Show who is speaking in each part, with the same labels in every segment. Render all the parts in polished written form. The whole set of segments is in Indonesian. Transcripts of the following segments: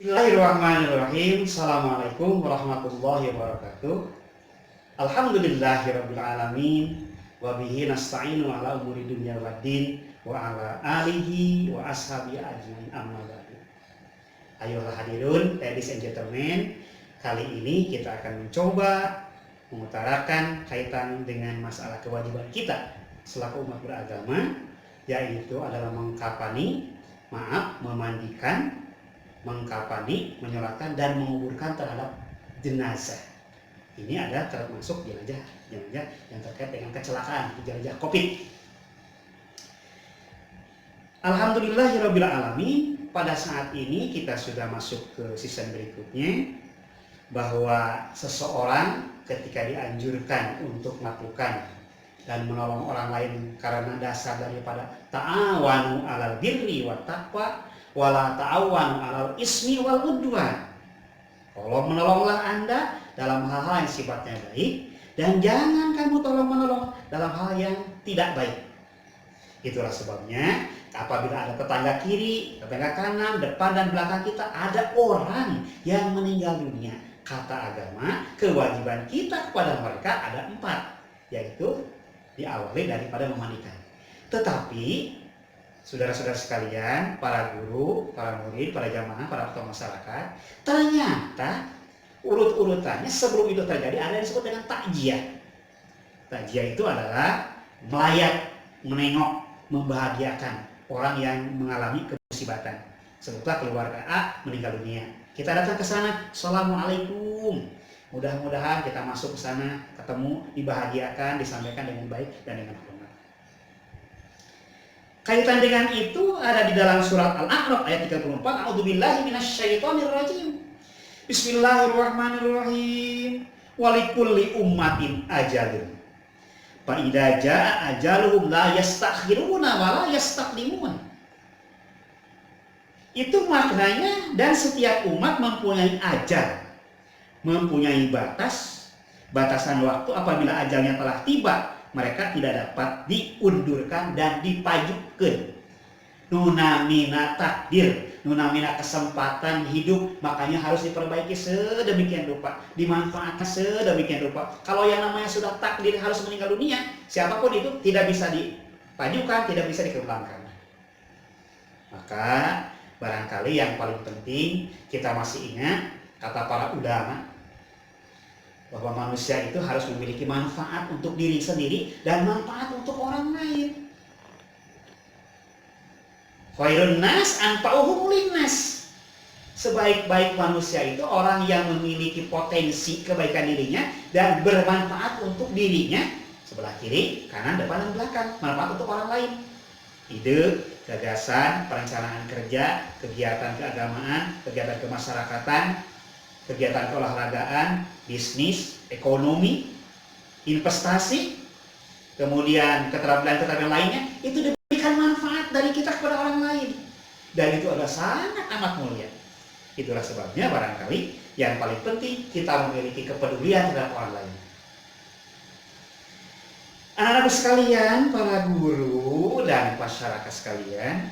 Speaker 1: Bismillahirrahmanirrahim. Assalamualaikum warahmatullahi wabarakatuh. Alhamdulillahirabbil alamin wa bihi nasta'inu ala umuri dunya waddin wa ala alihi wa ashabi ajmain amma ba'du. Ayolah hadirun, ladies and gentlemen, kali ini kita akan mencoba mengutarakan kaitan dengan masalah kewajiban kita selaku umat beragama, yaitu adalah memandikan, mengkafani, menyolatkan dan menguburkan terhadap jenazah. Ini ada termasuk jenazah yang terkait dengan kecelakaan, jenazah COVID. Alhamdulillahirabbil alamin, pada saat ini kita sudah masuk ke season berikutnya, bahwa seseorang ketika dianjurkan untuk melakukan dan menolong orang lain karena dasar daripada ta'awanu 'alal birri wat taqwa wala ta'awanu 'alal ismi wal udwan. Tolong menolonglah Anda dalam hal-hal yang sifatnya baik, dan jangan kamu tolong-menolong dalam hal yang tidak baik. Itulah sebabnya apabila ada tetangga kiri, tetangga kanan, depan dan belakang kita ada orang yang meninggal dunia, kata agama kewajiban kita kepada mereka ada 4, yaitu diawali daripada memandikan. Tetapi saudara-saudara sekalian, para guru, para murid, para jamaah, para ketua masyarakat, ternyata urut-urutannya sebelum itu terjadi ada yang disebut dengan takjiah. Takjiah itu adalah melayat, menengok, membahagiakan orang yang mengalami kemusibatan. Sebutlah keluarga A meninggal dunia, kita datang ke sana, assalamualaikum. Mudah-mudahan kita masuk ke sana, ketemu, dibahagiakan, disampaikan dengan baik dan dengan hormat. Kaitan dengan itu ada di dalam surat Al-A'raf ayat 34, A'udzubillahi minasyaitonirrajim. Bismillahirrahmanirrahim. Walikulli ummatin ajalun. Fa idza jaa ajaluhum la yastakhiruna wa la yastaqdimun. Itu maknanya, dan setiap umat mempunyai ajal, mempunyai batasan waktu. Apabila ajalnya telah tiba, mereka tidak dapat diundurkan dan dipajukan. Nunamina takdir, nunamina kesempatan hidup, makanya harus diperbaiki sedemikian rupa, dimanfaatkan sedemikian rupa. Kalau yang namanya sudah takdir harus meninggal dunia, siapapun itu tidak bisa dipajukan, tidak bisa dikembangkan. Maka barangkali yang paling penting kita masih ingat kata para ulama, bahwa manusia itu harus memiliki manfaat untuk diri sendiri dan manfaat untuk orang lain. Khairun nas anfa'uhum linnas. Sebaik-baik manusia itu orang yang memiliki potensi kebaikan dirinya dan bermanfaat untuk dirinya, sebelah kiri, kanan, depan dan belakang, manfaat untuk orang lain. Ide, gagasan, perencanaan kerja, kegiatan keagamaan, kegiatan kemasyarakatan, kegiatan keolahragaan, bisnis, ekonomi, investasi, kemudian keterampilan lainnya, itu diberikan manfaat dari kita kepada orang lain. Dan itu adalah sangat amat mulia. Itulah sebabnya barangkali yang paling penting kita memiliki kepedulian terhadap orang lain. Anak-anak sekalian, para guru dan masyarakat sekalian,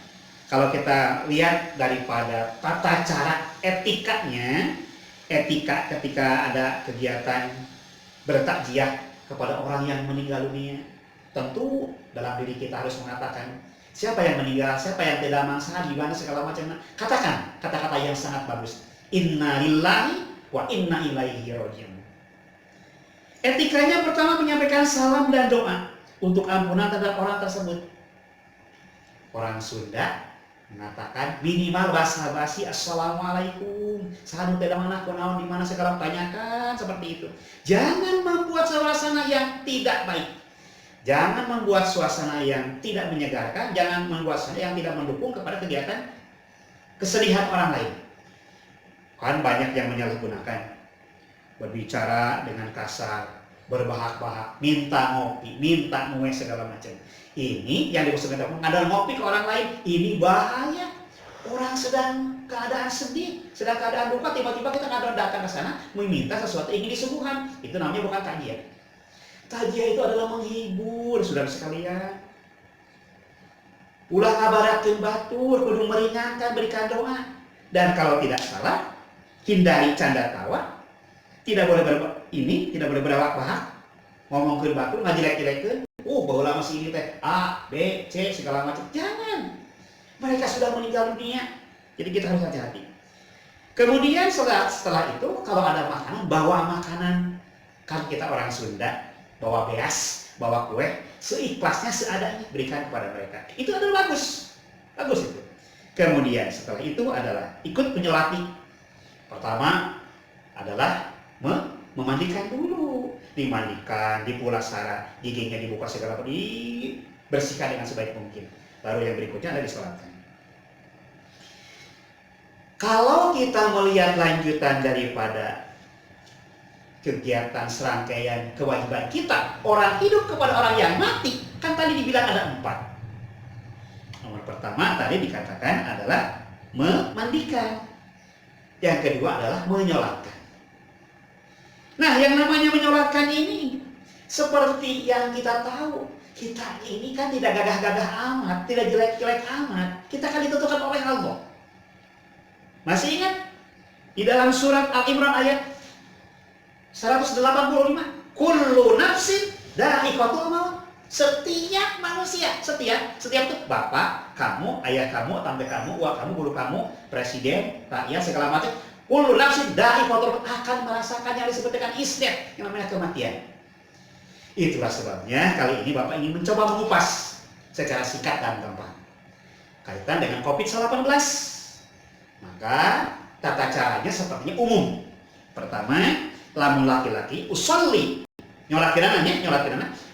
Speaker 1: kalau kita lihat daripada tata cara etikanya, etika ketika ada kegiatan bertakziah kepada orang yang meninggal dunia, tentu dalam diri kita harus mengatakan siapa yang meninggal, siapa yang tidak masalah, di mana segala macam. Katakan kata-kata yang sangat bagus. Inna lillahi wa inna ilaihi raji'un. Etikanya pertama menyampaikan salam dan doa untuk ampunan terhadap orang tersebut. Orang Sunda mengatakan minimal basa-basi assalamualaikum, sahadu tidak mana kunaon di mana segala tanyakan seperti itu. Jangan membuat suasana yang tidak baik. Jangan membuat suasana yang tidak menyegarkan, jangan membuat suasana yang tidak mendukung kepada kegiatan kesedihan orang lain. Kan banyak yang menyalahgunakan, berbicara dengan kasar, berbahak-bahak, minta ngopi, minta nuwe segala macam. Ini yang dimaksudkan mengadakan ngopi ke orang lain, ini bahaya. Orang sedang keadaan sedih, sedang keadaan duka, tiba-tiba kita datang ke sana meminta sesuatu yang ingin disembuhkan. Itu namanya bukan takjiah. Takjiah itu adalah menghibur, saudara sekalian. Ulah ngabarakeun batur, kudu meringankan, berikan doa. Dan kalau tidak salah, hindari canda tawa, tidak boleh tidak boleh berawak-wahak, ngomong ke bakul, ngajelek-jelekeun. Baheula masih ini teh A, B, C segala macam. Jangan. Mereka sudah meninggal dunia. Jadi kita harus hati-hati. Kemudian setelah itu kalau ada makanan, bawa makanan. Kan kita orang Sunda, bawa beas, bawa kue, seikhlasnya, seadanya, berikan kepada mereka. Itu adalah bagus. Bagus itu. Kemudian setelah itu adalah ikut menyolati. Pertama adalah memandikan dulu. Dimandikan, dipulasara, giginya dibuka segala, dibersihkan dengan sebaik mungkin. Baru yang berikutnya adalah disolatkan. Kalau kita melihat lanjutan daripada kegiatan serangkaian kewajiban kita, orang hidup kepada orang yang mati, kan tadi dibilang ada 4. Nomor pertama tadi dikatakan adalah memandikan. Yang kedua adalah menyolatkan. Nah, yang namanya menyolatkan ini, seperti yang kita tahu, kita ini kan tidak gagah-gagah amat, tidak jelek-jelek amat. Kita kan ditentukan oleh Allah. Masih ingat? Di dalam surat Al-Imran ayat 185, kullu nafsin dha'iqatul maut. Setiap manusia, setiap itu bapak, kamu, ayah kamu, tante kamu, uak kamu, guru kamu, presiden, rakyat, segala macam. Kullu nafsin dha'iqatul maut, akan merasakan yang disebut dengan isdet, yang namanya kematian. Itulah sebabnya kali ini Bapak ingin mencoba mengupas secara singkat dan gampang kaitan dengan COVID-19. Maka tata caranya sepertinya umum. Pertama, lamun laki-laki usolli, nyolatin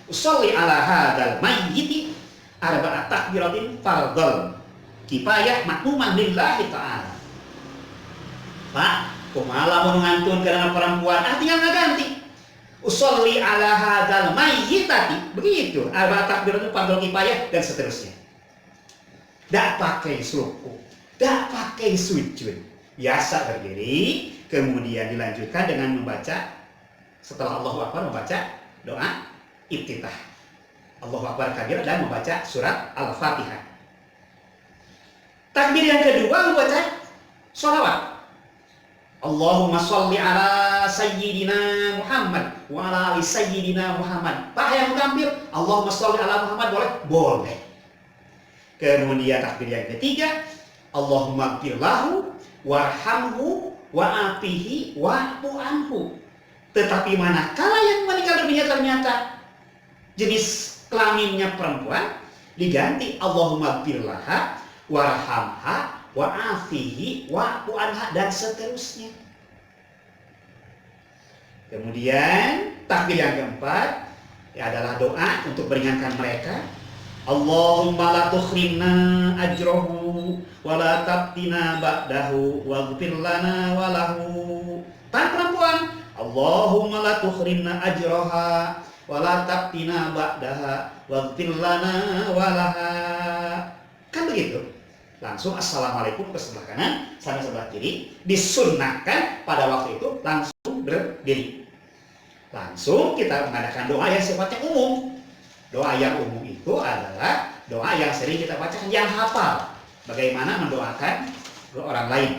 Speaker 1: usolli ala hadzal mayyiti arba'at takbiratin fardhol kifayah makmumah lillahi ta'ala. Pak, kumaha lamun ngantun karena perempuan, tinggal ngaganti. Usolli ala hadzal mayyitati, begitu. Arba'at takbiratin fardhol kifayah dan seterusnya. Dak pakai ruku, dak pakai sujud, biasa berdiri, kemudian dilanjutkan dengan membaca, setelah Allahu Akbar membaca doa iftitah, Allahu Akbar kabir, dan membaca surat Al-Fatihah. Takbir yang kedua membaca sholawat, Allahumma sholli ala sayyidina Muhammad wa ala ali sayyidina Muhammad. Pak yang takbir Allahumma sholli ala Muhammad boleh? Boleh. Kemudian takbir yang ketiga, Allahumma ighfir lahu warhamhu wa'afihi wa'fu anhu. Tetapi manakala yang meninggal dunia ternyata jenis kelaminnya perempuan, diganti Allahumma ighfir laha warhamha wa'afihi wa'fu anha, dan seterusnya. Kemudian takbir yang keempat adalah doa untuk meringankan mereka. Allahumma la tukhrimna ajrohu wa la tabtina ba'dahu waghfir lana wa lahu. Tan perempuan, Allahumma la tukhrimna ajroha wa la tabtina ba'daha waghfir lana wa laha. Kan begitu. Langsung assalamualaikum ke sebelah kanan sama sebelah kiri, disunnahkan pada waktu itu langsung berdiri. Langsung kita mengadakan doa yang sifatnya umum. Doa yang umum itu adalah doa yang sering kita bacakan, yang hafal. Bagaimana mendoakan ke orang lain.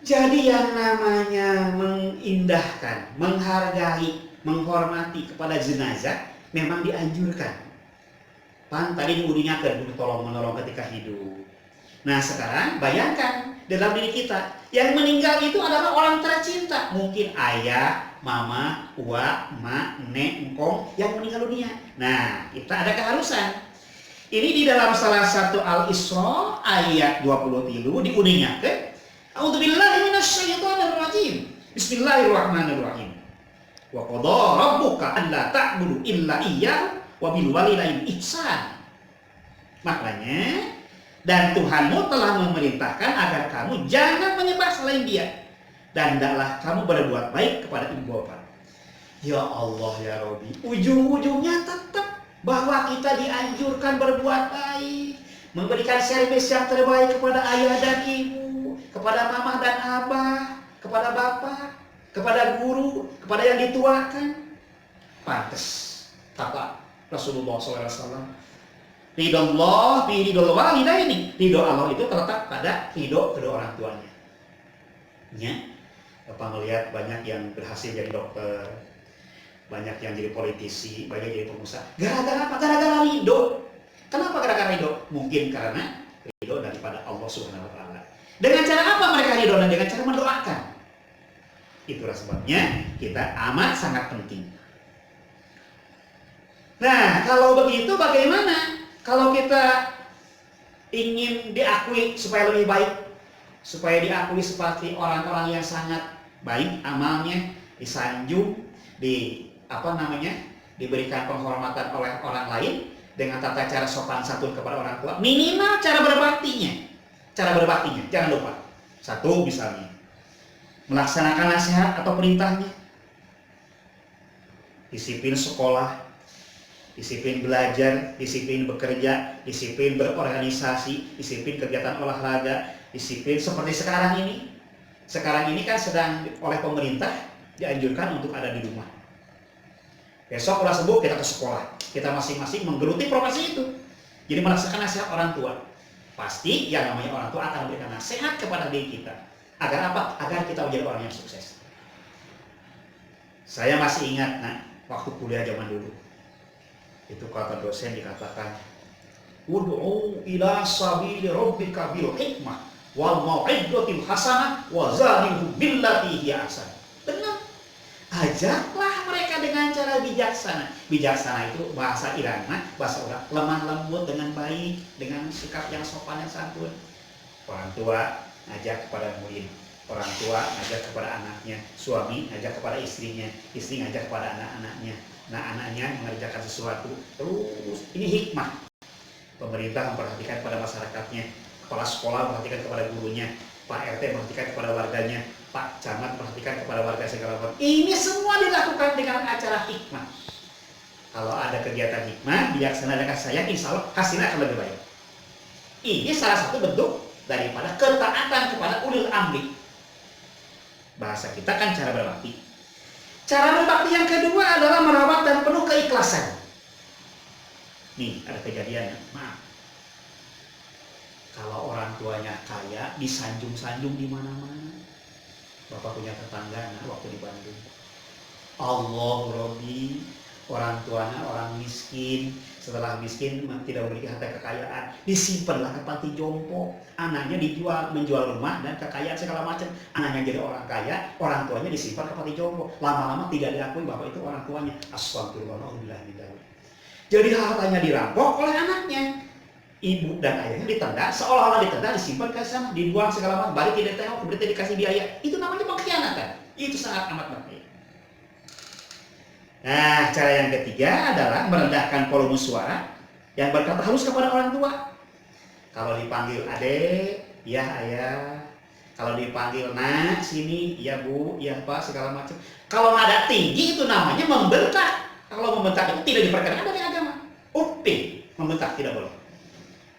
Speaker 1: Jadi yang namanya mengindahkan, menghargai, menghormati kepada jenazah memang dianjurkan. Pan tadi ngudinya ke tolong menolong ketika hidup. Nah sekarang bayangkan dalam diri kita, yang meninggal itu adalah orang tercinta. Mungkin ayah, mama, uak, mak, nek, engkong yang meninggal dunia. Nah, kita ada keharusan. Ini di dalam salah satu Al-Isra ayat 23 diuninya ke A'udzubillahi minasyaitonir rajim. Bismillahirrahmanirrahim. Wa qadha rabbuka alla ta'budu illa iyyahu wa bil walidayni ihsan. Maknanya, dan Tuhanmu telah memerintahkan agar kamu jangan menyembah selain Dia, dan hendaklah kamu berbuat baik kepada ibu bapak. Ya Allah ya Rabbi, ujung-ujungnya tetap bahwa kita dianjurkan berbuat baik, memberikan servis yang terbaik kepada ayah dan ibu, kepada mama dan abah, kepada bapak, kepada guru, kepada yang dituakan. Pantes kata Rasulullah SAW, Ridho Allah, ridho walidaini. Ridho Allah itu terletak pada ridho kedua orang tuanya. Ya, Bapak melihat banyak yang berhasil jadi dokter, banyak yang jadi politisi, banyak yang jadi pengusaha. Gara-gara apa? Gara-gara ridho. Kenapa gara-gara ridho? Mungkin karena ridho daripada Allah Subhanahu wa taala. Dengan cara apa mereka ridho? Dan dengan cara mendoakan. Itulah sebabnya kita amat sangat penting. Nah, kalau begitu bagaimana? Kalau kita ingin diakui supaya lebih baik, supaya diakui seperti orang-orang yang sangat baik amalnya, disanjung, diberikan penghormatan oleh orang lain dengan tata cara sopan santun kepada orang tua, minimal cara berbaktinya. Cara berbaktinya, jangan lupa. Satu misalnya, melaksanakan nasihat atau perintahnya, disiplin sekolah, disiplin belajar, disiplin bekerja, disiplin berorganisasi, disiplin kegiatan olahraga, disiplin seperti sekarang ini. Sekarang ini kan sedang oleh pemerintah dianjurkan untuk ada di rumah. Besok udah sembuh kita ke sekolah. Kita masing-masing menggeluti profesi itu. Jadi melaksanakan nasihat orang tua. Pasti yang namanya orang tua akan memberikan nasihat kepada diri kita. Agar apa? Agar kita menjadi orang yang sukses. Saya masih ingat waktu kuliah zaman dulu. Itu kata dosen dikatakan, ud'u ila sabili rabbika bil hikmah wal mau'izatil hasanah wa zalihum billati hiya ahsan. Benar. Ajaklah mereka dengan cara bijaksana. Bijaksana itu bahasa irama, bahasa orang lemah lembut dengan baik, dengan sikap yang sopan yang santun. Orang tua ngajak kepada murid, orang tua ngajak kepada anaknya, suami ngajak kepada istrinya, istri ngajak kepada anak-anaknya. Nah, anaknya mengerjakan sesuatu. Terus ini hikmah. Pemerintah memperhatikan kepada masyarakatnya, kepala sekolah memperhatikan kepada gurunya, Pak RT memperhatikan kepada warganya, Pak Camat memperhatikan kepada warga segala macam. Ini semua dilakukan dengan acara hikmah. Kalau ada kegiatan hikmah, bijaksana dengan sayang, insya Allah hasilnya akan lebih baik. Ini salah satu bentuk daripada ketaatan kepada ulil amri. Bahasa kita kan cara berbakti. Cara berbakti yang kedua adalah merawat dan penuh keikhlasan. Nih, ada kejadian, maaf. Kalau orang tuanya kaya, disanjung-sanjung di mana-mana. Bapak punya tetangga waktu di Bandung. Allah Robbi, orang tuanya orang miskin. Setelah miskin tidak memiliki harta kekayaan, disimpanlah ke panti jompo. Anaknya menjual rumah dan kekayaan segala macam. Anaknya jadi orang kaya, orang tuanya disimpan ke panti jompo. Lama-lama tidak diakui bahwa itu orang tuanya. Astagfirullahaladzim. Jadi hartanya dirampok oleh anaknya. Ibu dan ayahnya ditendang, seolah-olah ditendang, disimpan ke sana, dibuang segala macam, balik tidak tengok, berarti dikasih biaya. Itu namanya pengkhianatan. Itu sangat amat berbahaya. Nah, cara yang ketiga adalah merendahkan volume suara yang berkata halus kepada orang tua. Kalau dipanggil adek, ya ayah. Kalau dipanggil nak, sini, ya bu, ya pak, segala macam. Kalau nada tinggi itu namanya membentak. Kalau membentak itu tidak diperkenankan dari agama. Uping, membentak tidak boleh.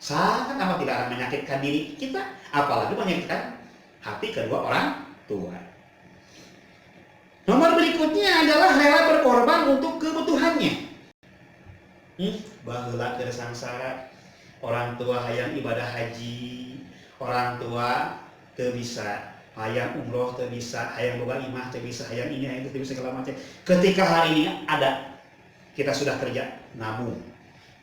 Speaker 1: Sangat amat tidak akan menyakitkan diri kita, apalagi menyakitkan hati kedua orang tua. Nomor berikutnya adalah rela berkorban untuk kebutuhannya. Baheula keur sangsara, orang tua hayang ibadah haji, orang tua teu bisa, hayang umroh teu bisa, hayang boga imah teu bisa, hayang ini hayang itu bisa segala macam. Ketika hari ini ada, kita sudah kerja, nabung,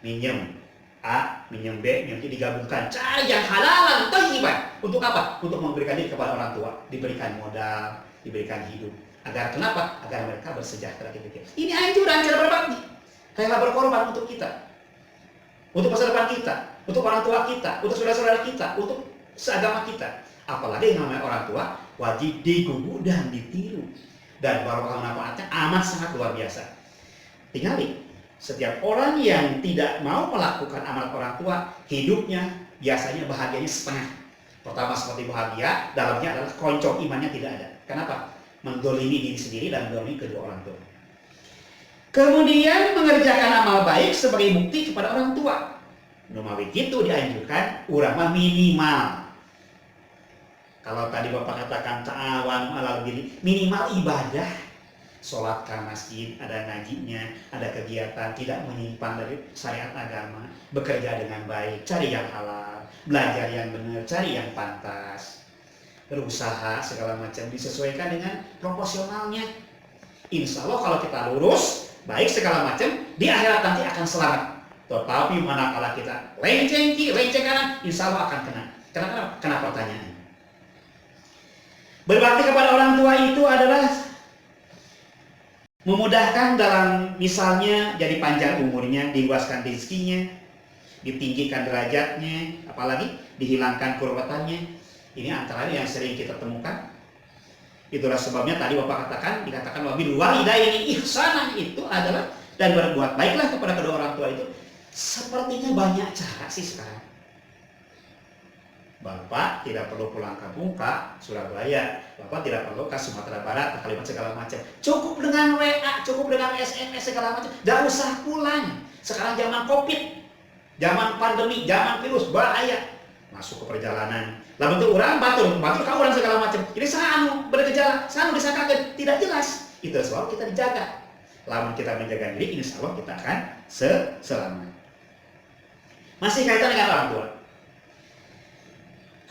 Speaker 1: minjem A, minjem B, minjem C, digabungkan, cari yang halalan, thayyiban. Untuk apa? Untuk memberikan diri kepada orang tua, diberikan modal, diberikan hidup. Agar kenapa? Agar mereka bersejahtera di dunia. Ini anjuran cara berbakti. Rela berkorban untuk kita, untuk masa depan kita, untuk orang tua kita, untuk saudara-saudara kita, untuk seagama kita. Apalagi yang namanya orang tua wajib digugu dan ditiru. Dan barokah manfaatnya amat sangat luar biasa. Tinggali, setiap orang yang tidak mau melakukan amal orang tua, hidupnya biasanya bahagianya setengah. Pertama seperti bahagia, dalamnya adalah keroncong imannya tidak ada. Kenapa? Mendolimi diri sendiri dan mendolimi kedua orang tua. Kemudian mengerjakan amal baik sebagai bukti kepada orang tua. Numawi itu dianjurkan urang minimal. Kalau tadi Bapak katakan ta'awanu alal birri, minimal ibadah. sholat ke masjid, ada ngajinya, ada kegiatan, tidak menyimpang dari syariat agama, bekerja dengan baik, cari yang halal, belajar yang benar, cari yang pantas, berusaha segala macam disesuaikan dengan proporsionalnya. Insya Allah kalau kita lurus, baik segala macam, di akhirat nanti akan selamat. Tetapi manakala kita lenceng kiri, lenceng kanan, insya Allah akan kena. Kenapa pertanyaan? Berbakti kepada orang tua itu adalah memudahkan dalam misalnya jadi panjang umurnya, diluaskan rezekinya, ditinggikan derajatnya, apalagi dihilangkan kurbatannya. Ini antara yang sering kita temukan. Itulah sebabnya tadi Bapak dikatakan wabil walidaini ihsanan itu adalah dan berbuat baiklah kepada kedua orang tua itu. Sepertinya banyak cara sih sekarang. Bapak tidak perlu pulang kampung ke Surabaya, Bapak tidak perlu ke Sumatera Barat, ke Kalimantan segala macam. Cukup dengan WA, cukup dengan SMS segala macam. Gak usah pulang. Sekarang zaman COVID, zaman pandemi, zaman virus bahaya. Masuk ke perjalanan. Lalu itu orang batur ke orang segala macam. Jadi sanu bergejala, sanu disangkakan tidak jelas. Itu sebab kita dijaga. Lalu kita menjaga diri, insya Allah kita akan selamat. Masih kaitan dengan orang tua.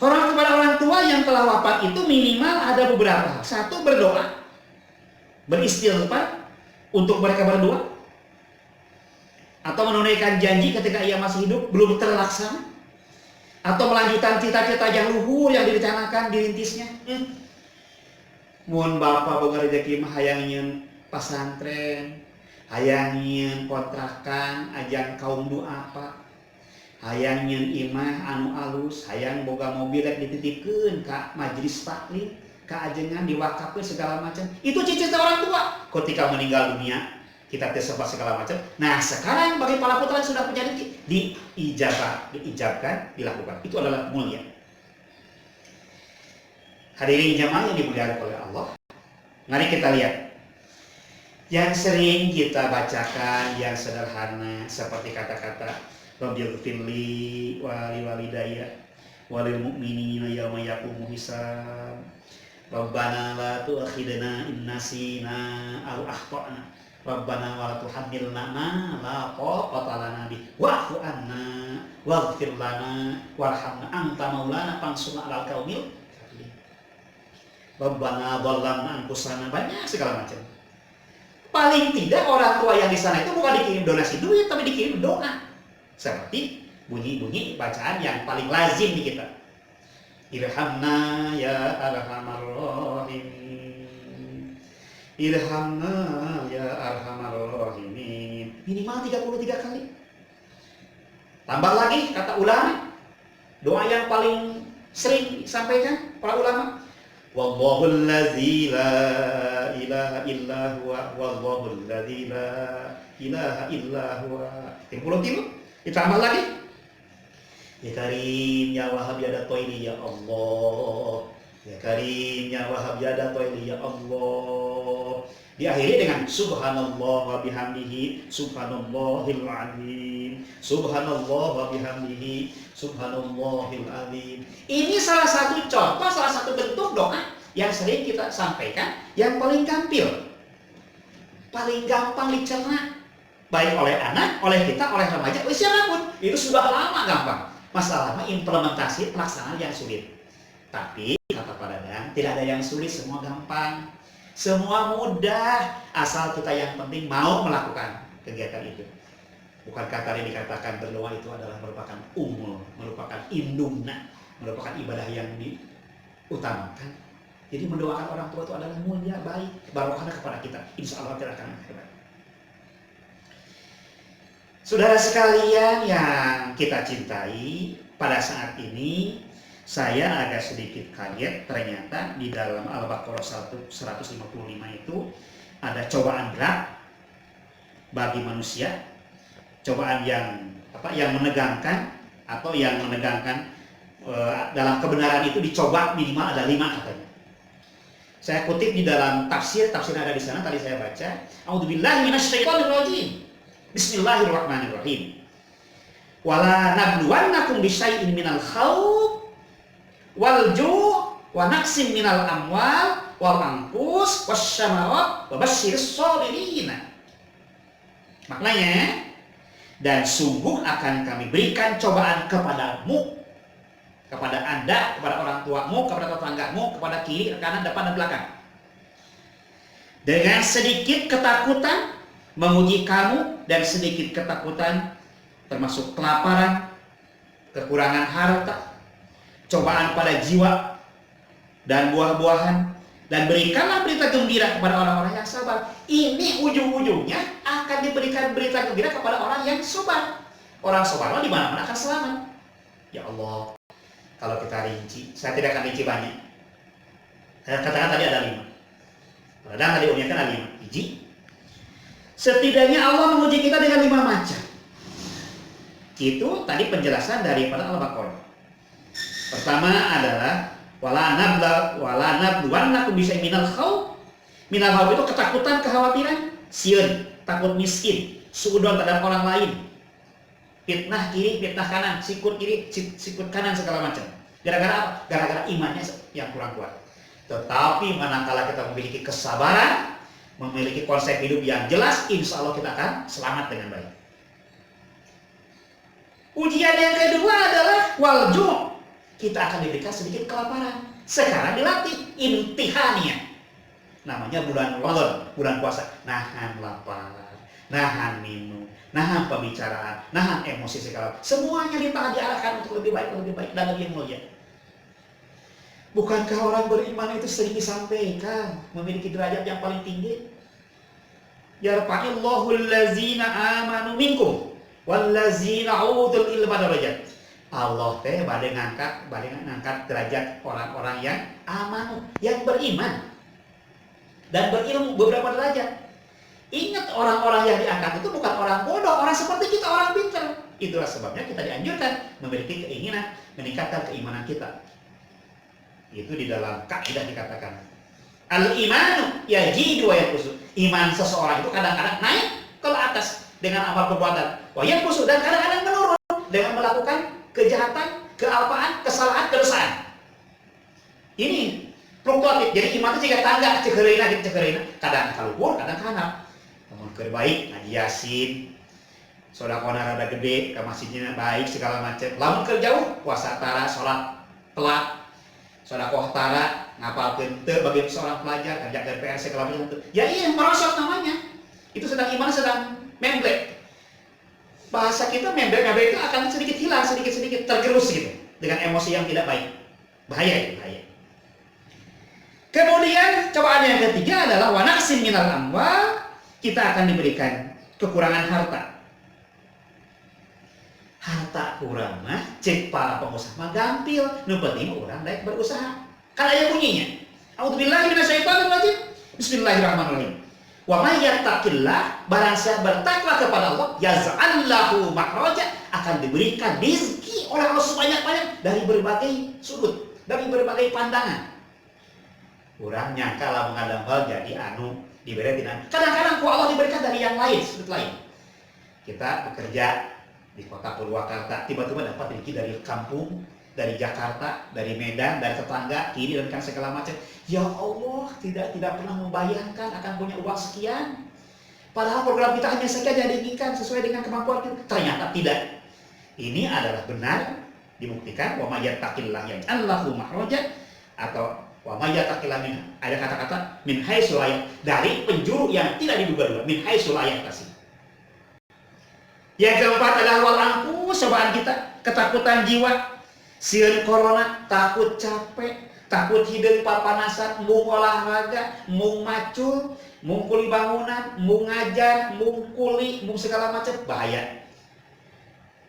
Speaker 1: Hormat kepada orang tua yang telah wafat itu minimal ada beberapa hal. Satu, berdoa, beristighfar untuk mereka berdua, atau menunaikan janji ketika ia masih hidup belum terlaksana, atau melanjutkan cita-cita yang luhur yang direncanakan dirintisnya. Mun bapak boga rezeki mah hayang nyeun pasantren, hayang nyeun kontrakan, ajang kaum duafa, hayang nyeun imah anu alus, hayang boga mobil rek dititipkeun ka majelis taklim, ka ajengan diwakafkeun segala macam. Itu cita-cita orang tua. Ketika meninggal dunia, kita tersebar segala macam. Nah, sekarang bagi para putra yang sudah punya rezeki, diijabkan, dilakukan. Itu adalah mulia. Hadirin jamaah yang dimuliakan oleh Allah. Mari kita lihat. Yang sering kita bacakan, yang sederhana, seperti kata-kata Rabbil firli wali walidayya walil mu'minina yauma yaqumu hisab. Rabbana la tu'akhidna in nasina aw akhtana. Rabbana wa la tuhammilna ma la taqata lana bi wa'fu anna waghfir lana warhamna anta maulana fansurna 'alal qaumil kafirin. Rabbana dhallamna anfusana, banyak segala macam. Paling tidak orang tua yang di sana itu bukan dikirim donasi duit, tapi dikirim doa. Seperti bunyi-bunyi bacaan yang paling lazim di kita. Irhamna ya arhamar rahimin. Irhamna ya arhamar rahimin. Minimal 33 kali. Tambah lagi kata ulama, doa yang paling sering disampaikan para ulama. Wallahul ladzi la ilaha illa huwa wallahul ladzi la ilaha illa huwa. 30 ditambah lagi. Ya Karim ya Wahhab ya Datoili ya Allah. Ya Karim ya Wahhab ya Datoili ya Allah. Diakhiri dengan subhanallah wa bihamdihi subhanallahil azim. Subhanallah wa bihamdihi subhanallahil azim. Ini salah satu contoh, salah satu bentuk doa yang sering kita sampaikan, yang paling gampil, paling gampang dicerna, baik oleh anak, oleh kita, oleh remaja, oleh siapapun. Itu sudah lama gampang. Masalahnya implementasi pelaksanaan yang sulit. Tapi kata Pak Dadang, tidak ada yang sulit, semua gampang, semua mudah, asal kita yang penting mau melakukan kegiatan itu. Bukankah tadi dikatakan berdoa itu adalah merupakan umul, merupakan indungna, merupakan ibadah yang diutamakan. Jadi mendoakan orang tua itu adalah mulia, baik, barokah kepada kita. Insya Allah kita akan hebat. Saudara sekalian yang kita cintai, pada saat ini saya agak sedikit kaget, ternyata di dalam Al-Baqarah 155 itu ada cobaan berat bagi manusia, cobaan yang menegangkan, atau yang menegangkan dalam kebenaran itu dicoba minimal ada 5 katanya. Saya kutip di dalam tafsir ada di sana, tadi saya baca, A'udzubillahi minasyaitonirrajim. Bismillahirrahmanirrahim. Wala nabluwannakum bisyai'in minal khawf wal ju' wa naqsim minal amwal wal anfus wasyamarat wabasyiris sabirin. Maknanya, dan sungguh akan kami berikan cobaan kepadamu, kepada Anda, kepada orang tuamu, kepada tetanggamu, kepada kiri, kanan, depan, dan belakang. Dengan sedikit ketakutan menguji kamu, dan sedikit ketakutan termasuk kelaparan, kekurangan harta, cobaan pada jiwa dan buah-buahan, dan berikanlah berita gembira kepada orang-orang yang sabar. Ini ujung-ujungnya akan diberikan berita gembira kepada orang yang sabar. Orang sabar di mana-mana akan selamat. Ya Allah, kalau kita rinci, saya tidak akan rinci banyak. Saya katakan tadi ada 5. Padahal tadi umumnya kan ada 5. Biji. Setidaknya Allah menguji kita dengan 5 macam. Itu tadi penjelasan daripada Al-Baqarah. Pertama adalah wala nabluwannakum bisyai'in minal khawf. Minal khawf itu ketakutan, kekhawatiran, sieun, takut miskin, suudon terhadap orang lain. Fitnah kiri, fitnah kanan, sikut kiri, sikut kanan, segala macam. Gara-gara apa? Gara-gara imannya yang kurang kuat. Tetapi manakala kita memiliki kesabaran, memiliki konsep hidup yang jelas, insya Allah kita akan selamat dengan baik. Ujian yang kedua adalah walju'. Kita akan diberikan sedikit kelaparan. Sekarang dilatih imtihannya. Namanya bulan Ramadan, bulan puasa. Nahan lapar, nahan minum, nahan pembicaraan, nahan emosi segala. Semuanya diarahkan untuk lebih baik dan lebih mulia. Bukankah orang beriman itu sering disampaikan memiliki derajat yang paling tinggi? Yarfa'illahu allazina amanu minkum wallazina utul ilma darajat. Allah teh bade ngangkat derajat orang-orang yang aman, yang beriman dan berilmu beberapa derajat. Ingat, orang-orang yang diangkat itu bukan orang bodoh, orang seperti kita, orang pintar. Itulah sebabnya kita dianjurkan memiliki keinginan meningkatkan keimanan kita. Itu di dalam kaidah dikatakan al-imanu yajidu wa yanqusu. Iman seseorang itu kadang-kadang naik ke atas dengan amal perbuatan, wa yanqusu, dan kadang-kadang menurun dengan melakukan kejahatan, kealpaan, kesalahan, kedosaan. Ini fluktuatif. Jadi iman itu jika tangga cekereuna, kadang kaluhur, kadang kana. Namun kerbaik ngaji Yasin, sedekahna rada gede, ka masjidnya baik segala macam. Lamun keur jauh puasa tara, salat telat, sedekah tara, ngapalkeun teu bagi seorang pelajar, kerja PR segala macam. Ya iya, merosot namanya. Itu sedang iman sedang memblek. Bahasa kita member itu akan sedikit hilang, sedikit tergerus gitu dengan emosi yang tidak baik. Bahaya. Kemudian cobaan yang ketiga adalah wa naqsin minal amwal. Kita akan diberikan kekurangan harta. Harta kurang mah cek para pengusaha mah gampil, nu penting urang daek berusaha. Kan aya bunyinya. A'udzubillahi minasyaitonirrajim. Bismillahirrahmanirrahim. Wa may yattaqillah, barang siapa bertakwa kepada Allah, yaz'al lahu makhraja, akan diberikan rezeki oleh Allah sebanyak-banyak dari berbagai sudut, dari berbagai pandangan. Urang nyangka lamun ngadang hal jadi anu diberi tidak. Kadang-kadang ku Allah diberikan dari yang lain, sudut lain. Kita bekerja di kota Purwakarta, tiba-tiba dapat rezeki dari kampung, dari Jakarta, dari Medan, dari tetangga, kiri dan kan segala macam. Ya Allah, tidak pernah membayangkan akan punya uang sekian. Padahal program kita hanya saja diinginkan sesuai dengan kemampuan kita. Ternyata tidak. Ini adalah benar dibuktikan. Wa may yattaqillah yaj'al lahu makhraja, atau wa may yattaqillah min, ada kata-kata min haitsu la yahtasib, dari penjuru yang tidak diduga-duga, min haitsu la yahtasib. Yang keempat adalah wal anfus, cobaan kita, ketakutan jiwa. Sieun corona, takut capek, takut hideung papanasan, mung olahraga, mung macul, mung kuli bangunan, mung ngajar, mung kuli, mung segala macam, bahaya.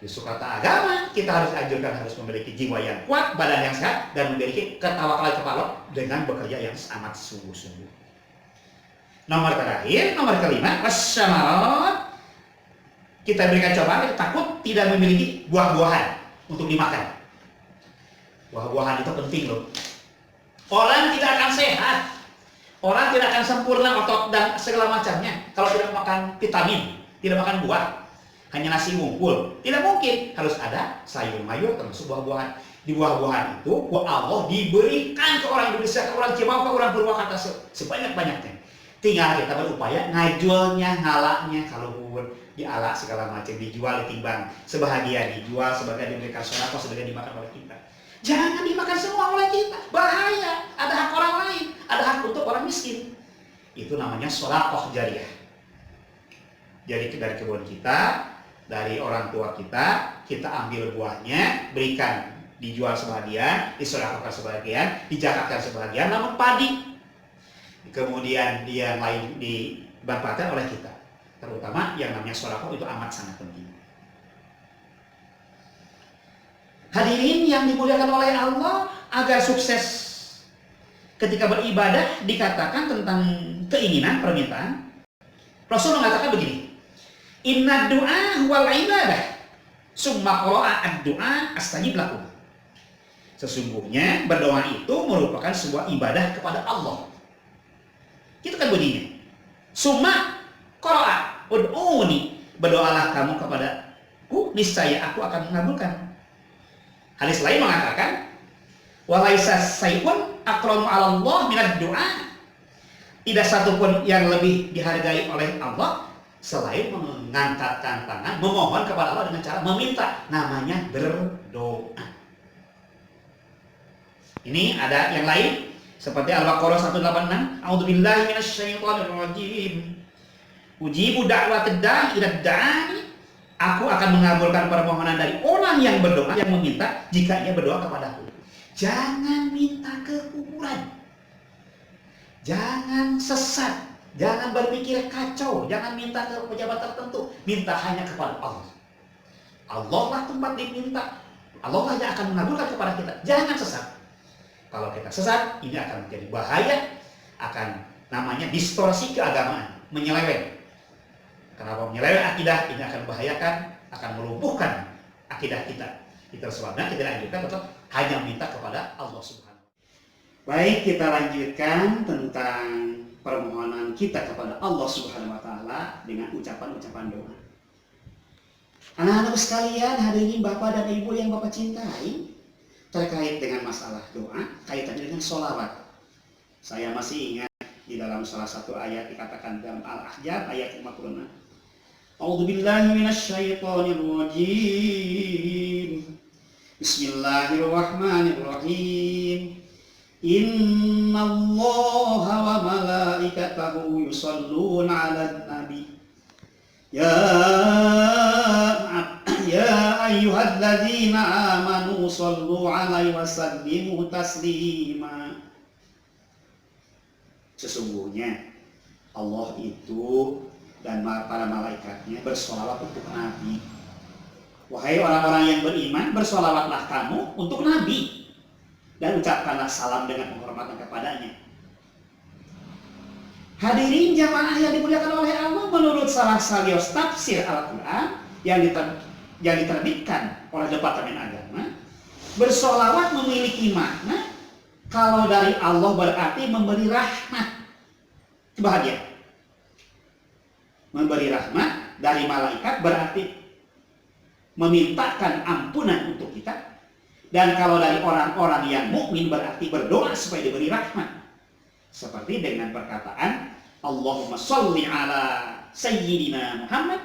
Speaker 1: Justru kata agama, kita harus anjurkan harus memiliki jiwa yang kuat, badan yang sehat, dan memiliki ketawakalan kepada Allah dengan bekerja yang amat sungguh-sungguh. Nomor terakhir, nomor kelima, wasyamarat. Kita berikan cobaan, takut tidak memiliki buah-buahan untuk dimakan. Buah-buahan itu penting loh. Orang tidak akan sehat, orang tidak akan sempurna otot dan segala macamnya kalau tidak makan vitamin, tidak makan buah, hanya nasi wungkul. Tidak mungkin, harus ada sayur mayur termasuk buah-buahan. Di buah-buahan itu Allah diberikan ke orang Indonesia, ke orang Cimahi, ke orang Purwakarta sebanyak-banyaknya. Tinggal kita berupaya ngajulnya, ngalaknya, kalau dialak segala macam, dijual, ditimbang, sebahagian dijual, sebagian diberikan sedekah, sebagian dimakan oleh kita. Jangan dimakan semua oleh kita, bahaya. Ada hak orang lain, ada hak untuk orang miskin. Itu namanya sedekah jariah. Jadi dari kebun kita, dari orang tua kita ambil buahnya, berikan, dijual sebagian, disedekahkan sebagian, dizakatkan sebagian, namun padi. Kemudian yang lain dimanfaatkan oleh kita. Terutama yang namanya sedekah itu amat sangat penting. Hadirin yang dimuliakan oleh Allah, agar sukses ketika beribadah dikatakan tentang keinginan, permintaan. Rasul mengatakan begini, inna du'a wal ibadah summa qara'a ad-du'a astajib lakum. Sesungguhnya berdoa itu merupakan sebuah ibadah kepada Allah. Itu kan bunyinya. Summa qara'a ud'uni, berdoalah kamu kepadaku, niscaya aku akan mengabulkan. Hadis lain mengatakan, walaisa sayun akramu 'ala Allah minad du'a. Tidak satupun yang lebih dihargai oleh Allah selain mengangkatkan tangan, memohon kepada Allah dengan cara meminta, namanya berdoa. Ini ada yang lain seperti Al-Baqarah 186, A'udzubillahi minasyaitonirrajim. Ujibu da'watad da'i idza da'ani. Aku akan mengabulkan permohonan dari orang yang berdoa, yang meminta jika ia berdoa kepadaku. Jangan minta ke kuburan. Jangan sesat. Jangan berpikir kacau. Jangan minta ke pejabat tertentu. Minta hanya kepada Allah. Allah lah tempat diminta. Allah lah yang akan mengabulkan kepada kita. Jangan sesat. Kalau kita sesat, ini akan menjadi bahaya, akan namanya distorsi keagamaan, menyeleweng. Kenapa menyeleweng akidah? Ini akan membahayakan, akan melumpuhkan akidah kita. Itu sebabnya kita lanjutkan tetap hanya minta kepada Allah Subhanahu wa Ta'ala. Baik, kita lanjutkan tentang permohonan kita kepada Allah Subhanahu wa Ta'ala dengan ucapan-ucapan doa. Anak-anak sekalian, hadirin Bapak dan Ibu yang Bapak cintai, terkait dengan masalah doa, kaitannya dengan sholawat. Saya masih ingat di dalam salah satu ayat dikatakan dalam Al-Ahzab ayat 56. A'udzubillahi minasyaitonirrajim. Bismillahirrahmanirrahim. Innallaha wa malaikatahu yusholluna 'alan nabi. Ya ayyuhalladzina amanu shallu 'alaihi wa sallimu taslima. Sesungguhnya Allah itu dan para malaikatnya bersolawat untuk Nabi. Wahai orang-orang yang beriman, bersolawatlah kamu untuk Nabi dan ucapkanlah salam dengan penghormatan kepadanya. Hadirin jamaah yang dimuliakan oleh Allah, menurut salah salios tafsir Al-Quran yang diterbitkan oleh Departemen Agama, bersolawat memiliki makna kalau dari Allah berarti memberi rahmat, kebahagiaan. Memberi rahmat dari malaikat berarti memintakan ampunan untuk kita, dan kalau dari orang-orang yang mukmin berarti berdoa supaya diberi rahmat. Seperti dengan perkataan Allahumma sholli ala sayyidina Muhammad.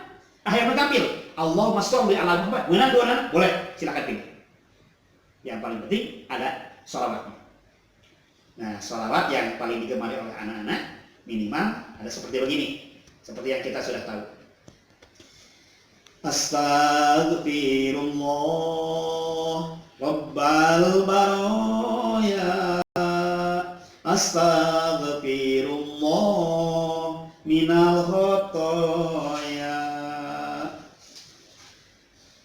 Speaker 1: Yang tampil Allahumma sholli ala Muhammad. Benar dua boleh, silakan pilih. Yang paling penting ada sholawatnya. Nah, sholawat yang paling digemari oleh anak-anak minimal ada seperti begini, seperti yang kita sudah tahu. Astaghfirullah Rabbal baraya, astaghfirullah minal khotoya,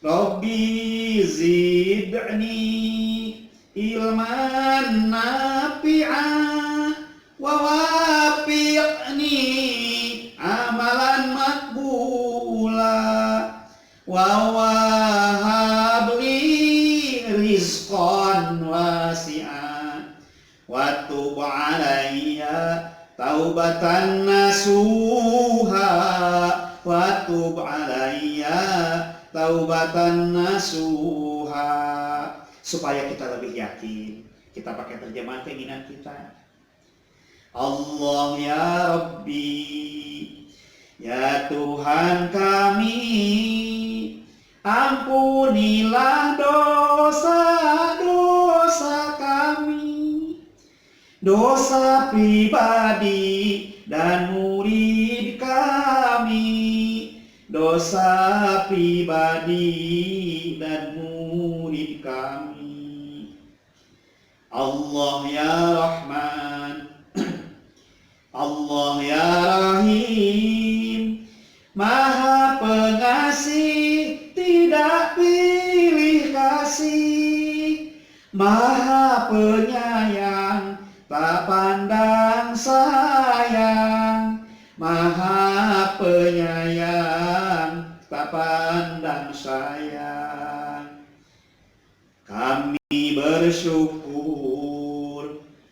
Speaker 1: Rabbi zidni ilman nafi'a wa wafiqni amalan makbula wa wahabli rizqan wasi'a wa tub alayya taubatan nasuha wa tub alayya taubatan nasuha. supaya kita lebih yakin. Kita pakai terjemahan keinginan kita. Allah ya Rabbi, ya Tuhan kami, ampunilah dosa-dosa kami, dosa pribadi dan murid kami, dosa pribadi dan murid kami. Allah ya Rahman, Allah ya Rahim, Maha Pengasih, tidak pilih kasih, Maha Penyayang, tak pandang sayang, Maha Penyayang, tak pandang sayang. Kami bersyukur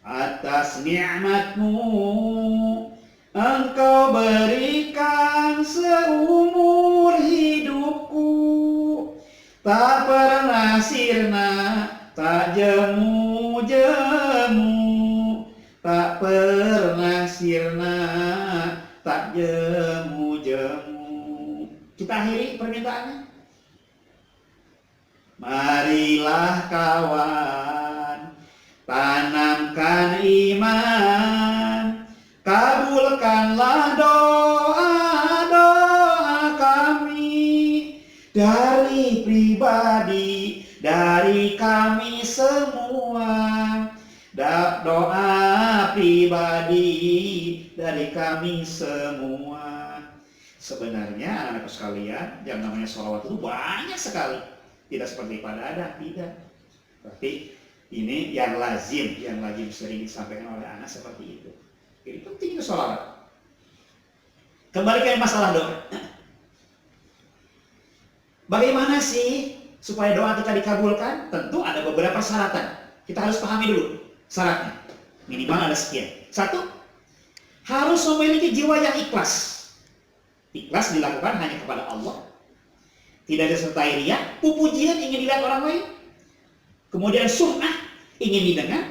Speaker 1: atas nikmat-Mu, Engkau berikan seumur hidupku, tak pernah sirna, tak jemu-jemu, tak pernah sirna, tak jemu-jemu. Kita akhiri permintaannya. Marilah kawan, tanamkan iman, kabulkanlah doa-doa kami, dari pribadi, dari kami semua. Doa pribadi dari kami semua. Sebenarnya anak-anak sekalian, yang namanya sholawat itu banyak sekali. Tidak seperti pada ada, tidak. Tapi ini yang lazim sering disampaikan oleh anak seperti itu. Jadi penting itu sholawat. Kembali ke masalah doa. Bagaimana sih supaya doa kita dikabulkan? Tentu ada beberapa persyaratan. Kita harus pahami dulu syaratnya. Minimal ada sekian. 1, harus memiliki jiwa yang ikhlas. Ikhlas dilakukan hanya kepada Allah. Tidak disertai riya, pujian ingin dilihat orang lain. Kemudian sum'ah, ingin didengar.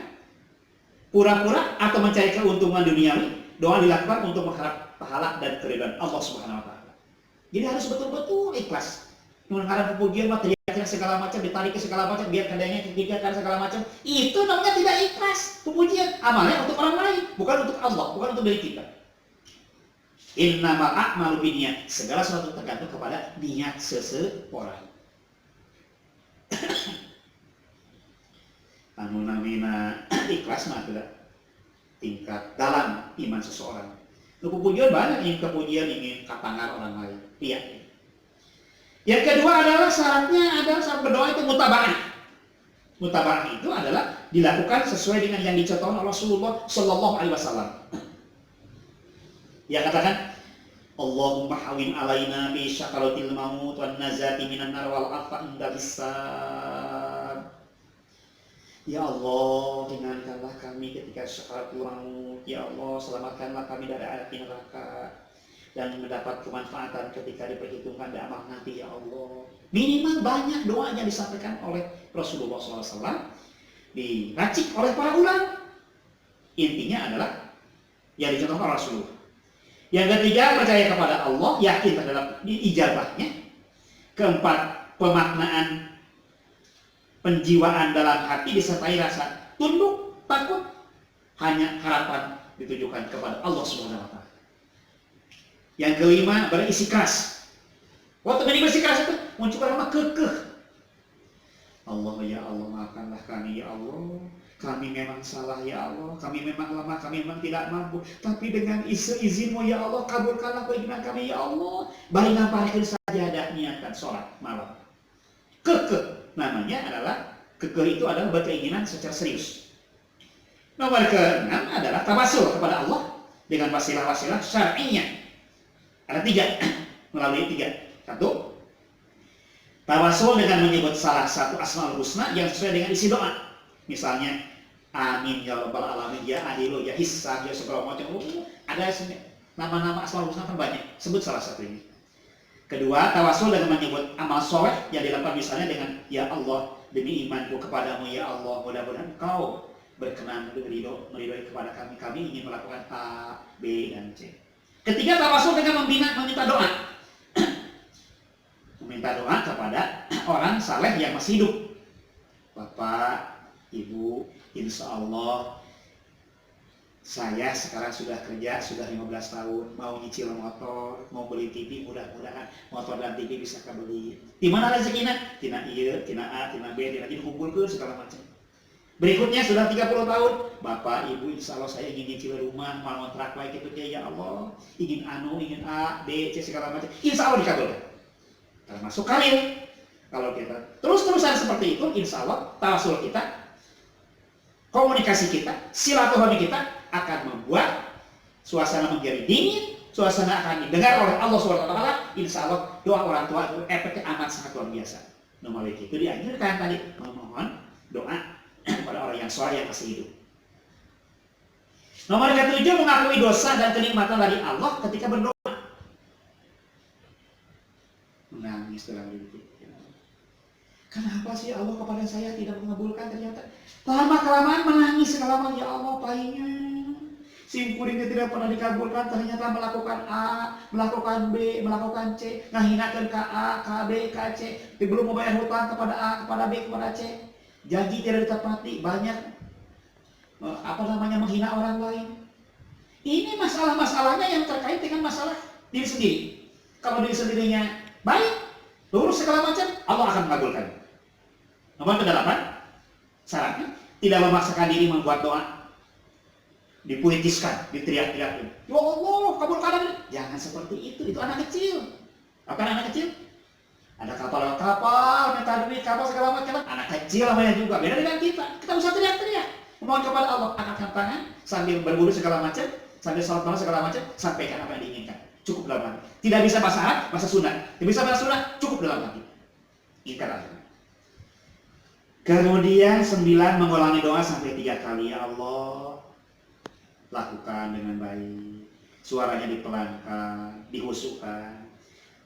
Speaker 1: Pura-pura atau mencari keuntungan duniawi. Doa dilakukan untuk mengharap pahala dan keridhaan Allah Subhanahu wa taala. Jadi harus betul-betul ikhlas. Mengharap pujian, teriaknya segala macam, ditarik ke segala macam, biar kadangnya dikatakan segala macam. Itu namanya tidak ikhlas. Pujian, amalnya untuk orang lain, bukan untuk Allah, bukan untuk diri kita. Innamal a'malu binniyat. Segala sesuatu tergantung kepada niat seseorang. Anu namina ikhlas mah tidak tingkat dalam iman seseorang. Kepujian banyak, ingin kepujian, ingin katangan orang lain. Iya. Yang kedua adalah syaratnya adalah saat berdoa itu mutaba'ah. Mutaba'ah itu adalah dilakukan sesuai dengan yang dicontohkan oleh Rasulullah Shallallahu Alaihi Wasallam. Ya katakan, Allahumma hawin alaina bi syakaratil maut wan nazati minan nar wal afa inda hisab. Ya Allah, ringankanlah kami ketika syakaratul maut. Ya Allah, selamatkanlah kami dari api neraka dan mendapat kemanfaatan ketika diperhitungkan di amal nanti. Ya Allah, minimal banyak doa yang disampaikan oleh Rasulullah SAW, diracik oleh para ulama. Intinya adalah yang dicontohkan Rasulullah. Yang ketiga, percaya kepada Allah, yakin terhadap ijabahnya. Keempat, pemaknaan penjiwaan dalam hati disertai rasa tunduk, takut, hanya harapan ditujukan kepada Allah Subhanahu wa taala. Yang kelima, berisikeras. Waktu ini bersikeras itu muncul nama kekeh. Allah ya Allah, maafkanlah kami ya Allah. Kami memang salah ya Allah, kami memang lemah, kami memang tidak mampu. Tapi dengan izin-Mu ya Allah, kabulkanlah keinginan kami ya Allah. Bari ngampahkeun sajadah niatan sholat malam. Kekeh namanya adalah, kekeh itu adalah berkeinginan secara serius. Nomor ke-6 adalah tawasul kepada Allah dengan wasilah-wasilah syar'inya. Ada 3, melalui 3. 1, tawasul dengan menyebut salah satu asmaul husna yang sesuai dengan isi doa. Misalnya, amin ya rabbal alamin, ya adilu, ya hisab, ya segala macam. Ada nama-nama asmaul husna kan banyak. Sebut salah satunya. Kedua, tawasul dengan menyebut amal soleh yang dilakukan misalnya dengan ya Allah, demi imanku kepadamu ya Allah, mudah-mudahan Engkau berkenan meridhoi kepada kami. Kami ingin melakukan A, B, dan C. Ketiga, tawasul dengan meminta doa. Meminta doa kepada orang saleh yang masih hidup. Bapak, Ibu, insya Allah saya sekarang sudah kerja, sudah 15 tahun, mau nyicil motor, mau beli TV, mudah-mudahan motor dan TV bisa kebeli. Di mana rezekinya? Tina iya, tina A, tina B, tina jadi kumpulkan segala macam. Berikutnya sudah 30 tahun, Bapak, Ibu, insya Allah saya ingin nyicil rumah, mau kontrak baik itu ya Allah, ingin ingin A, B, C segala macam. Insya Allah dikabulkan. Termasuk kalian. Kalau kita terus-terusan seperti itu, insya Allah tawasul kita, komunikasi kita, silaturahmi kita akan membuat suasana menjadi dingin, suasana akan didengar oleh Allah SWT. Insya Allah doa orang tua itu efeknya amat sangat luar biasa. Nomor itu dianjurkan tadi memohon doa kepada orang yang soleh yang masih hidup. Nomor ketujuh, mengakui dosa dan kenikmatan dari Allah ketika berdoa. Menangis dalam diri. Kenapa sih Allah kepada saya tidak mengabulkan? Ternyata lama-kelamaan menangis selama ya Allah pahingnya. Simpuringnya tidak pernah dikabulkan, ternyata melakukan A, melakukan B, melakukan C, ngahinakan ke A, ke B, ke C, belum membayar hutang kepada A, kepada B, kepada C. Janji tidak ditepati, banyak menghina orang lain. Ini masalah-masalahnya yang terkait dengan masalah diri sendiri. Kalau diri sendirinya baik, lurus segala macam, Allah akan mengabulkan. Nomor ke-8, syaratnya tidak memaksakan diri membuat doa, dipuitiskan, diteriak-teriakin. Ya Allah, kabulkan ini. Jangan seperti itu anak kecil. Apa anak kecil? Ada kapal, minta duit, kapal segala macam. Anak kecil namanya juga, beda dengan kita. Kita usah teriak-teriak. Memohon kepada Allah, angkatkan tangan, sambil berburu segala macam, sambil salat malam segala macam, sampaikan apa yang diinginkan. Cukup dalam hati. Tidak bisa bahasa Arab, bahasa Sunda. Tidak bisa bahasa Sunda, cukup dalam hati. Ikat aja. Kemudian 9, mengulangi doa sampai 3 kali. Ya Allah, lakukan dengan baik. Suaranya dipelankan, dihusukkan.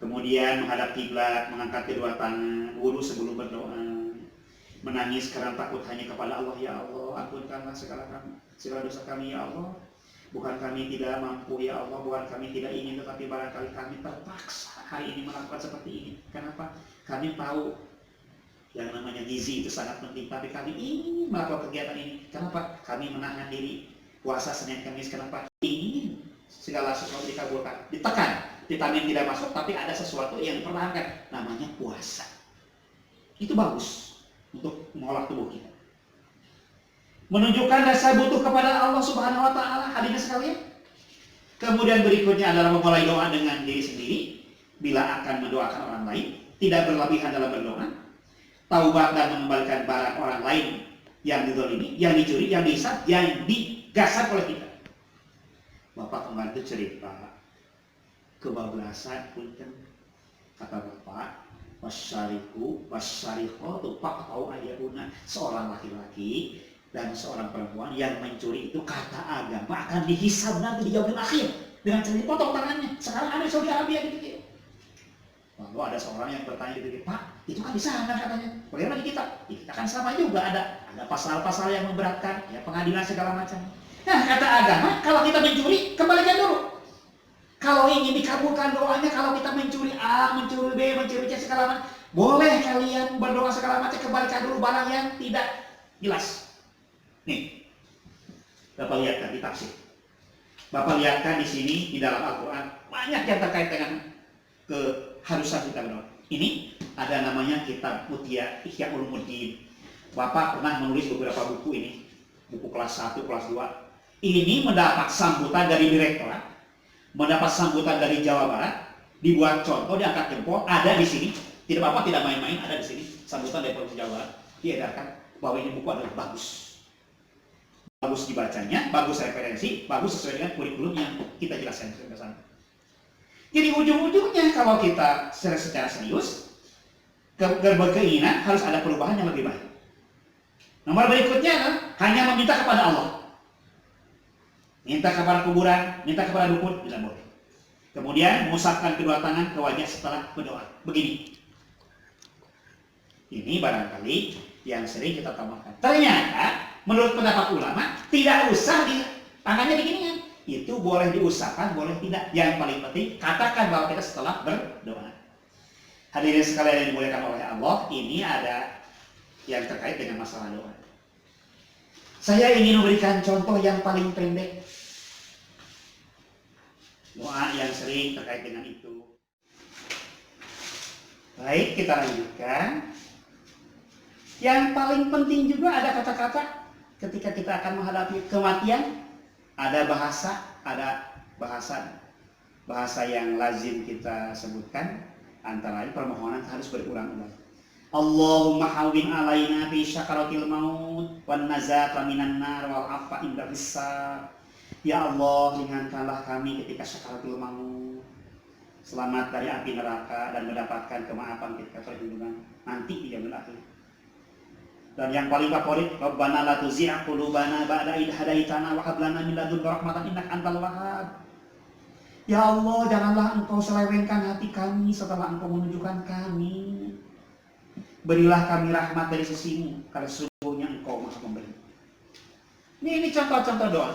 Speaker 1: Kemudian menghadap kiblat, mengangkat kedua tangan, wudu sebelum berdoa. Menangis karena takut hanya kepada Allah. Ya Allah, ampunkanlah segala dosa kami ya Allah. Bukan kami tidak mampu ya Allah, bukan kami tidak ingin, tetapi barangkali kami terpaksa hari ini melakukan seperti ini. Kenapa? Kami tahu yang namanya gizi itu sangat penting, tapi kami ingin melakukan kegiatan ini. Kenapa? Kami menahan diri puasa Senin Kamis. Kenapa? Ingin segala sesuatu dikabulkan, ditekan, vitamin tidak masuk, tapi ada sesuatu yang dipertahankan, namanya puasa. Itu bagus untuk mengolah tubuh kita. Menunjukkan rasa butuh kepada Allah Subhanahu wa Ta'ala, hadirin sekalian. Kemudian berikutnya adalah memulai doa dengan diri sendiri bila akan mendoakan orang lain, tidak berlebihan dalam berdoa, taubat dan mengembalikan barang orang lain yang dizalimi, yang dicuri, yang dihisab, yang digasap oleh kita. Bapak pembantu cerita kebablasan punten, kata bapak, wasyariqatu faqta'u aydiyahunna, seorang laki-laki dan seorang perempuan yang mencuri itu kata agama akan dihisab nanti di yaumil akhir dengan cara dipotong tangannya. Sekarang ada Saudi Arabia gitu. Lalu ada seorang yang bertanya gitu, Pak, itu kan di sana katanya. Bagaimana di kita? Di kita kan sama juga, ada pasal-pasal yang memberatkan, ya pengadilan segala macam. Nah, kata agama, kalau kita mencuri, kembalikan dulu. Kalau ingin dikabulkan doanya, kalau kita mencuri A, mencuri B, mencuri C segala macam, boleh kalian berdoa segala macam, kembalikan dulu barang yang tidak jelas. Nih, Bapak lihatkan di tafsir. Bapak lihatkan di sini di dalam Al-Quran banyak yang terkait dengan keharusan kita berdoa. Ini ada namanya kitab Mutia Ihya Ulumuddin. Bapak pernah menulis beberapa buku ini, buku kelas 1, kelas 2. Ini mendapat sambutan dari direktorat, mendapat sambutan dari Jawa Barat, dibuat contoh, diangkat jempol, ada di sini. Tidak apa-apa, tidak main-main, ada di sini sambutan dari Provinsi Jawa Barat. Diedarkan bahwa ini buku adalah bagus. Bagus dibacanya, bagus referensi, bagus sesuai dengan kurikulum yang kita jelaskan ke sana. Jadi ujung-ujungnya kalau kita secara serius, berkeinginan harus ada perubahan yang lebih baik. Nomor berikutnya adalah hanya meminta kepada Allah. Minta kepada kuburan, minta kepada dukun, tidak boleh. Kemudian mengusapkan kedua tangan ke wajah setelah berdoa. Begini. Ini barangkali yang sering kita tambahkan. Ternyata menurut pendapat ulama tidak usah di tangannya beginian. Itu boleh diusapkan, boleh tidak. Yang paling penting katakan bahwa kita setelah berdoa. Hadirin sekalian yang dimuliakan oleh Allah, ini ada yang terkait dengan masalah doa. Saya ingin memberikan contoh yang paling pendek. Doa yang sering terkait dengan itu. Baik, kita lanjutkan. Yang paling penting juga ada kata-kata ketika kita akan menghadapi kematian. Ada bahasa yang lazim kita sebutkan. Antara lain permohonan harus berulang-ulang. Allahumma hawwin alaina fi syakaratil maut wan nazata minan nar wal afa inda hisab. Ya Allah, ringankanlah kami ketika syakaratul maut. Selamat dari api neraka dan mendapatkan kemaafan ketika perlindungan nanti di yaumil akhir. Dan yang paling favorit, Rabbana la tuzigh qulubana ba'da idh hadaitana wa hab lana min ladunka rahmatan innaka antal wahhab. Ya Allah, janganlah Engkau selewengkan hati kami setelah Engkau menunjukkan kami. Berilah kami rahmat dari sisimu, karena sesungguhnya Engkau Maha Pemberi. Ini contoh-contoh doa.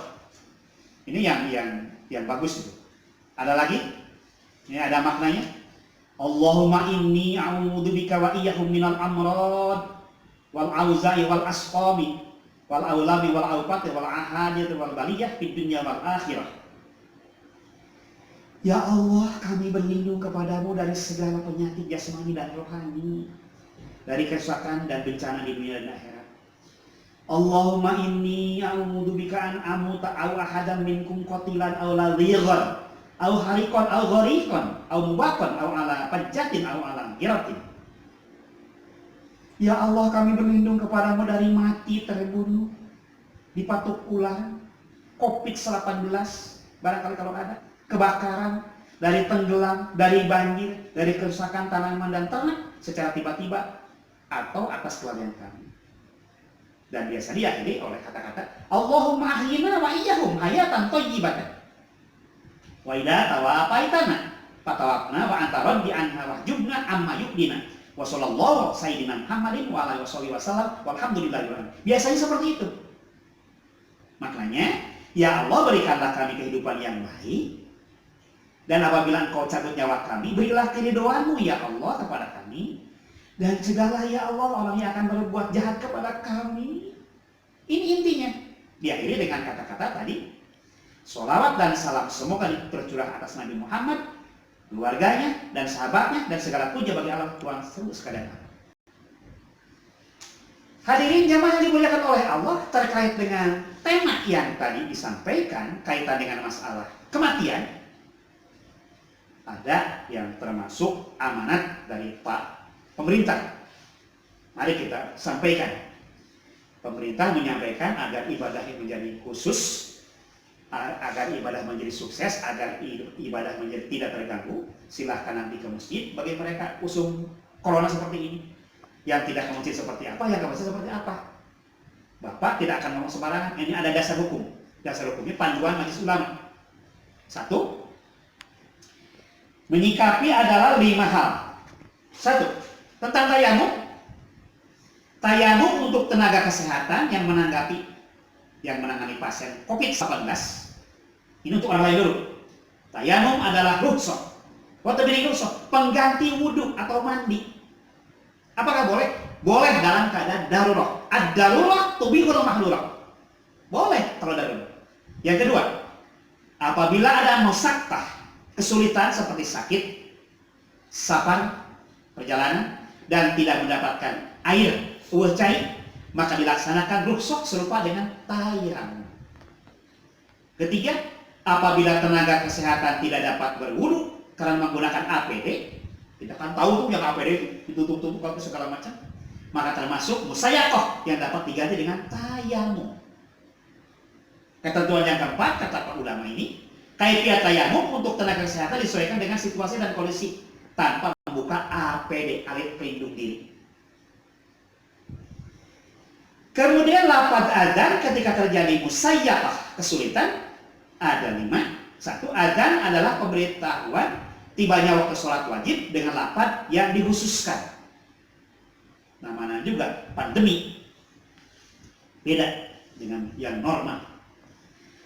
Speaker 1: Ini yang bagus itu. Ada lagi? Ini ada maknanya. Allahumma inni a'udzubika wa iyyahum minal amrad wal auza'i wal asqami wal aulabi wal awqati wal ahadith wal baliyah fid dunya wal akhirah. Ya Allah, kami berlindung kepadamu dari segala penyakit jasmani dan rohani, dari kerusakan dan bencana di dunia dan akhirat. Allahumma inni a'udzubika an amuta aw ahadan minkum qatilan aw ladhighar aw hariqan aw ghariqan aw mubaqan aw ala fajjatin aw ala giratin. Ya Allah, kami berlindung kepadamu dari mati terbunuh, dipatuk ular, COVID-19, barangkali kalau ada, kebakaran, dari tenggelam, dari banjir, dari kerusakan tanaman dan ternak secara tiba-tiba atau atas kelalaian kami. Dan biasa diakhiri oleh kata-kata Allahumma ahyina wa iyyahum hayatan thayyibatan. Wa idza tawafaitana fatawafna wa anta raddi anha wahjubna amma yubdina. Wa sallallahu sayyidina Muhammadin wa alihi wasallam walhamdulillahirabbil alamin. Biasanya seperti itu. Maknanya, ya Allah, berikanlah kami kehidupan yang baik. Dan apabila Engkau cabut nyawa kami, berilah keridhoanmu ya Allah kepada kami. Dan cegahlah ya Allah orang yang akan berbuat jahat kepada kami. Ini intinya. Diakhiri dengan kata-kata tadi. Sholawat dan salam semoga tercurah atas Nabi Muhammad, keluarganya, dan sahabatnya, dan segala puja bagi Allah Tuhan seluruh sekalian. Hadirin jamaah yang dimuliakan oleh Allah, terkait dengan tema yang tadi disampaikan, kaitan dengan masalah kematian, ada yang termasuk amanat dari Pak Pemerintah. Mari kita sampaikan. Pemerintah menyampaikan agar ibadah menjadi khusus, agar ibadah menjadi sukses, agar ibadah menjadi tidak terganggu. Silahkan nanti ke masjid bagi mereka usung corona seperti ini. Yang tidak ke masjid seperti apa, yang ke masjid seperti apa. Bapak tidak akan ngomong sembarangan. Ini ada dasar hukum. Dasar hukumnya panduan Majelis Ulama. 1. Menyikapi adalah 5 hal. 1. Tentang tayamum. Tayamum untuk tenaga kesehatan yang menangani pasien COVID-19. Ini untuk orang lain dulu. Tayamum adalah rukhsah. Pengganti wudhu atau mandi. Apakah boleh? Boleh dalam keadaan darurat. Ad-darurat tubihul mahdhurat. Boleh kalau darurat. Yang kedua, apabila ada musaqqah, kesulitan seperti sakit, safar, perjalanan, dan tidak mendapatkan air, cair, maka dilaksanakan rukhsah serupa dengan tayamum. Ketiga, apabila tenaga kesehatan tidak dapat berwudu karena menggunakan APD, kita kan tahu tuh yang APD ditutup-tutup ke segala macam, maka termasuk musayyaqah yang dapat diganti dengan tayamum. Ketentuan yang keempat, kata para ulama ini, kaifiyah tayamum untuk tenaga kesehatan disesuaikan dengan situasi dan kondisi tanpa membuka APD, alat pelindung diri. Kemudian lafaz adzan ketika terjadi musayyaqah, kesulitan, ada 5. 1. Adzan adalah pemberitahuan tibanya waktu sholat wajib dengan lafaz yang dikhususkan. namanya juga pandemi. Beda dengan yang normal.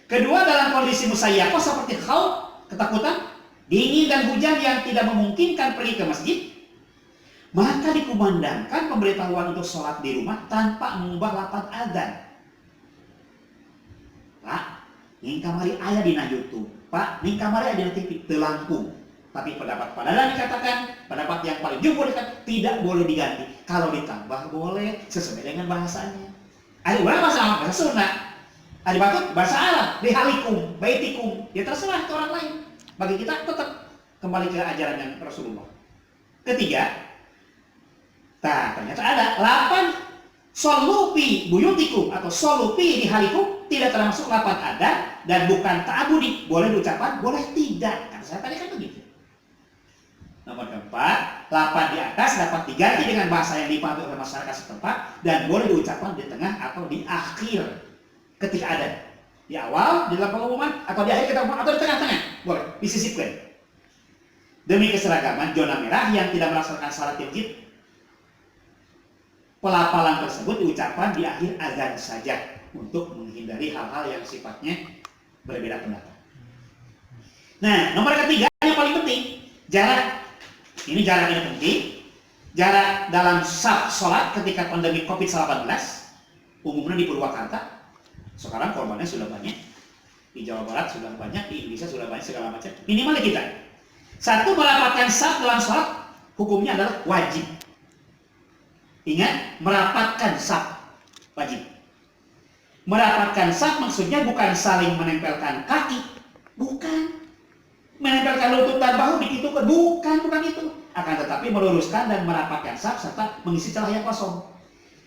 Speaker 1: Kedua, dalam kondisi musayyaqah seperti khauf, ketakutan, dingin dan hujan yang tidak memungkinkan pergi ke masjid, maka dikumandangkan pemberitahuan untuk sholat di rumah tanpa mengubah lafaz adzan. Pak, ini kamari ayah di YouTube. Pak, ini kamari ayah di TV Telangkung. Tapi pendapat Padalan dikatakan, pendapat yang paling jumhur dikatakan tidak boleh diganti. Kalau ditambah boleh sesuai dengan bahasanya. Ada orang bahasa Sunda, ada batut bahasa Arab, bihalikum, baitikum, ya terserah ke orang lain. Bagi kita tetap kembali ke ajaran yang Rasulullah. Ketiga, ternyata ada 8 solupi buyutikum atau solupi dihalikum tidak termasuk 8 adat dan bukan ta'abudi. Boleh diucapkan, boleh tidak. Kata saya tadi kan begitu. Nomor keempat, 8 di atas dapat diganti dengan bahasa yang dipahami oleh masyarakat setempat dan boleh diucapkan di tengah atau di akhir ketika ada. Di awal, di dalam pengumuman, atau di akhir kita atau di tengah-tengah. Boleh, disisipkan. Demi keseragaman zona merah yang tidak melaksanakan syarat tauhid, pelafalan tersebut diucapkan di akhir azan saja untuk menghindari hal-hal yang sifatnya berbeda pendapat. Nah, nomor ketiga yang paling penting, jarak. Ini jarak ini penting. Jarak dalam saf sholat ketika pandemi COVID-19, umumnya di Purwakarta. Sekarang korbannya sudah banyak. Di Jawa Barat sudah banyak, di Indonesia sudah banyak segala macam. Minimal kita. Satu, merapatkan saf dalam sholat hukumnya adalah wajib. Ingat, merapatkan saf wajib. Merapatkan saf maksudnya bukan saling menempelkan kaki, bukan. Menempelkan lutut dan bahu dikitukan, bukan itu. Akan tetapi meluruskan dan merapatkan saf serta mengisi celah yang kosong.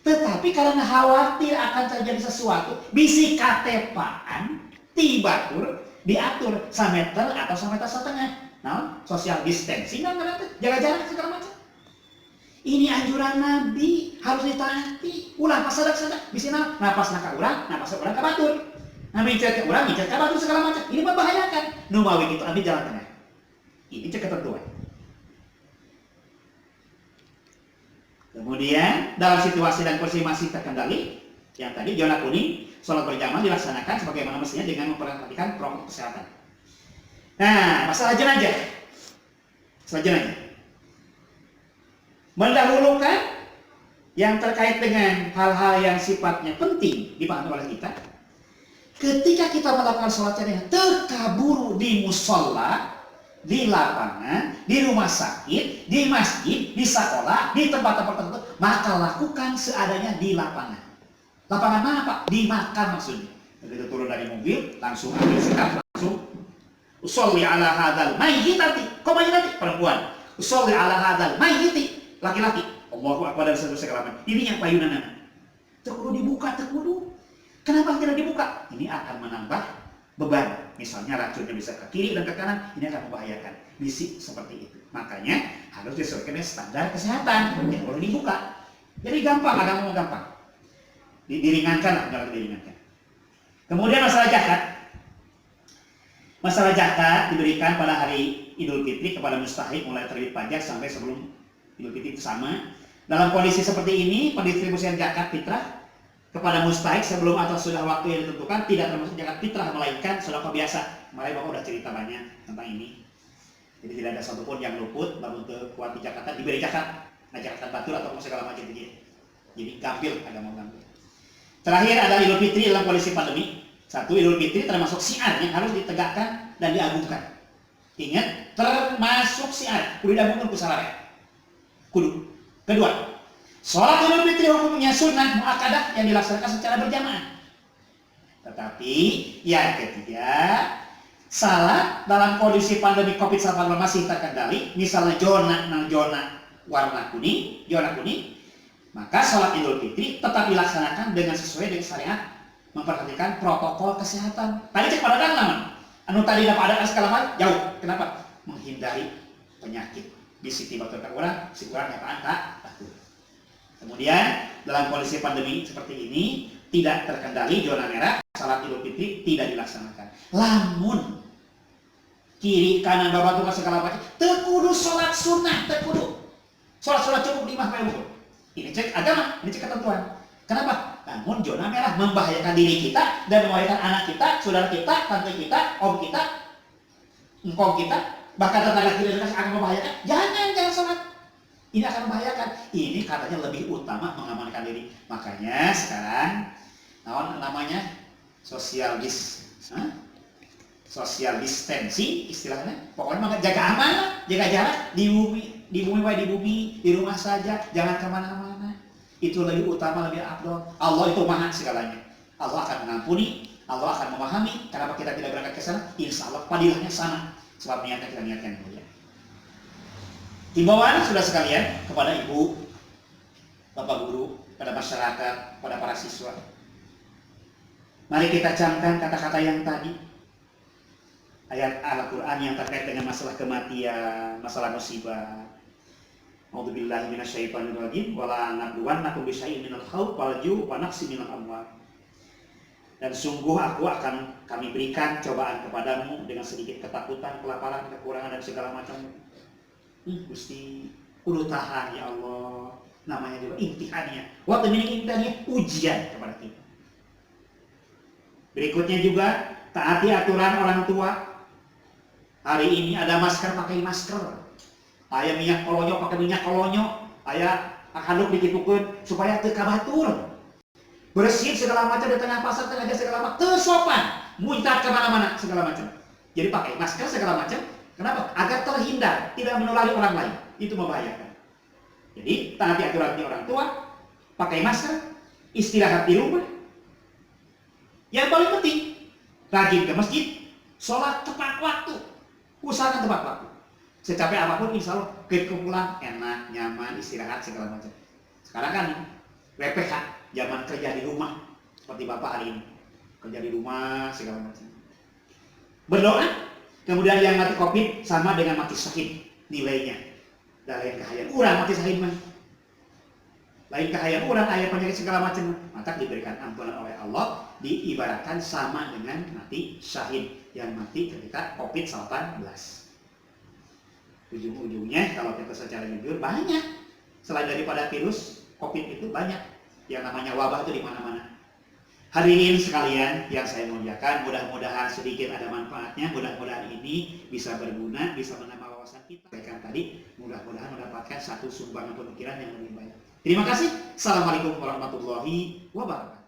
Speaker 1: Tetapi karena khawatir akan terjadi sesuatu, bisi katepaan, tibatur, diatur 1 meter atau 1,5 meter. Nah, social distancing, jaga jarak segala macam. Ini anjuran Nabi, harus ditaati. Ulah pas sadak-sadak, bisina napas naka urang, napas urang ka batur. Nabi micet ke urang, micet ka batur segala macam. Ini membahayakan. Nu mawi itu ambil jalan tengah. Ini cek ketentuan. Kemudian dalam situasi dan kondisi masih terkendali, yang tadi zona kuning, sholat berjamaah dilaksanakan sebagaimana mestinya dengan memperhatikan protokol kesehatan. Nah, masalah jenazah. Masalah jenazah. Mendahulukan yang terkait dengan hal-hal yang sifatnya penting dipahami oleh kita. Ketika kita melakukan sholat jenazah, terkaburu di musola, di lapangan, di rumah sakit, di masjid, di sekolah, di tempat-tempat tertentu, maka lakukan seadanya di lapangan. Lapangan mana, Pak? Dimakan maksudnya. Begitu turun dari mobil, langsung ambil sikap, langsung usolli ala hadzal mayyitati. Kok mayyitati? Perempuan. Usolli ala hadzal mayyiti. Laki-laki. Allahu akbar dan segala macam. Ini yang payunan. Terkudu dibuka, terkudu. Kenapa tidak dibuka? Ini akan menambah beban. Misalnya racunnya bisa ke kiri dan ke kanan, ini akan membahayakan. Bisi seperti itu. Makanya harus disesuaikan dengan standar kesehatan. Yang perlu dibuka. Jadi gampang, agama mau gampang. Diringankan lah, jangan diringankan. Kemudian masalah zakat. Masalah zakat diberikan pada hari Idul Fitri kepada mustahik mulai terbit pajak sampai sebelum Idul Fitri itu sama. Dalam kondisi seperti ini, pendistribusian zakat fitrah kepada mustahik sebelum atau sudah waktu yang ditentukan tidak termasuk zakat fitrah, melainkan sedekah biasa. Kemarin Bapak udah cerita banyak tentang ini. Jadi tidak ada satupun yang luput baru untuk kuat di Jakarta diberi zakat, nah zakat batur atau segala macam itu. Jadi gampil, agama gampil. Terakhir ada Idul Fitri dalam kondisi pandemi. Satu, Idul Fitri termasuk syiar yang harus ditegakkan dan diagungkan. Ingat, termasuk syiar, kudu diagungkan ku salare. Kudu. Kedua, sholat Idul Fitri hukumnya sunnah muakkadah yang dilaksanakan secara berjamaah. Tetapi yang ketiga, salat dalam kondisi pandemi COVID-19 masih terkendali, misalnya zona warna kuning, zona kuning, maka sholat Idul Fitri tetap dilaksanakan dengan sesuai dengan syariat, memperhatikan protokol kesehatan. Tadi cek pada dalam, anu tadi dapat ada segala macam jauh. Kenapa? Menghindari penyakit. Bisi tiba ke orang, si orang nyapaan tak. Kemudian dalam kondisi pandemi seperti ini tidak terkendali zona merah, salat Idul Fitri tidak dilaksanakan. Lamun kiri kanan babatukan segala macam, tekudu sholat sunnah, tekudu sholat cukup 5 kali. Ini cek agama, ini cek ketentuan. Kenapa? Namun zona merah membahayakan diri kita dan membahayakan anak kita, saudara kita, tante kita, om kita, engkong kita, bahkan tetangga kita akan membahayakan. Jangan sholat. Ini akan membahayakan. Ini katanya lebih utama mengamankan diri. Makanya sekarang, namanya social distancing istilahnya. Pokoknya jaga aman, jaga jarak di bumi, di rumah saja, jangan kemana-mana. Itu lebih utama, lebih afdol. Allah itu maha segalanya. Allah akan mengampuni, Allah akan memahami. Kenapa kita tidak berangkat ke sana? Insya Allah padilahnya sama. Sebab niatnya kita niatkan dulu ya. Himbauan sudah sekalian kepada ibu, bapak guru, pada masyarakat, pada para siswa. Mari kita camkan kata-kata yang tadi. Ayat Al-Quran yang terkait dengan masalah kematian, masalah musibah. A'udzubillahi minasyaitonirrajim. Wala nabluwannakum bisyai'in minal khawfi wal ju'i wa naqsin minal amwal. Dan sungguh kami berikan cobaan kepadamu dengan sedikit ketakutan, kelaparan, kekurangan dan segala macam. Gusti, kudu tahan ya Allah. Namanya juga imtihannya. Waktu ini imtihannya ujian kepada kita. Berikutnya juga taati aturan orang tua. Hari ini ada masker, pakai masker. Aya minyak kolonyo, pakai minyak kolonyo. Aya handuk dikitukeun supaya teu kabatur. Bersihin segala macam di tengah pasar, tengah jalan segala macam, teu sopan. Muncrat kemana-mana segala macam. Jadi pakai masker segala macam. Kenapa? Agar terhindar, tidak menulari orang lain. Itu membahayakan. Jadi taati aturan orang tua, pakai masker, istirahat di rumah. Yang paling penting, rajin ke masjid, sholat tepat waktu. Usahakan tepat waktu. Secapek apapun insya Allah pulang enak, nyaman, istirahat segala macam. Sekarang kan WFH, zaman kerja di rumah seperti Bapak hari ini. Kerja di rumah segala macam. Berdoa, kemudian yang mati Covid sama dengan mati syahid nilainya. Dan lain kahayang urang mati syahid mah. Lain kahayang urang aya penyakit segala macam, maka diberikan ampunan oleh Allah, diibaratkan sama dengan mati syahid yang mati ketika Covid-19. Ujung-ujungnya kalau kita secara jujur banyak, selain daripada virus Covid itu banyak yang namanya wabah itu di mana-mana. Hadirin sekalian yang saya muliakan, mudah-mudahan sedikit ada manfaatnya, mudah-mudahan ini bisa berguna, bisa menambah wawasan kita. Kan tadi mudah-mudahan mendapatkan satu sumbangan pemikiran yang lebih baik. Terima kasih. Assalamualaikum warahmatullahi wabarakatuh.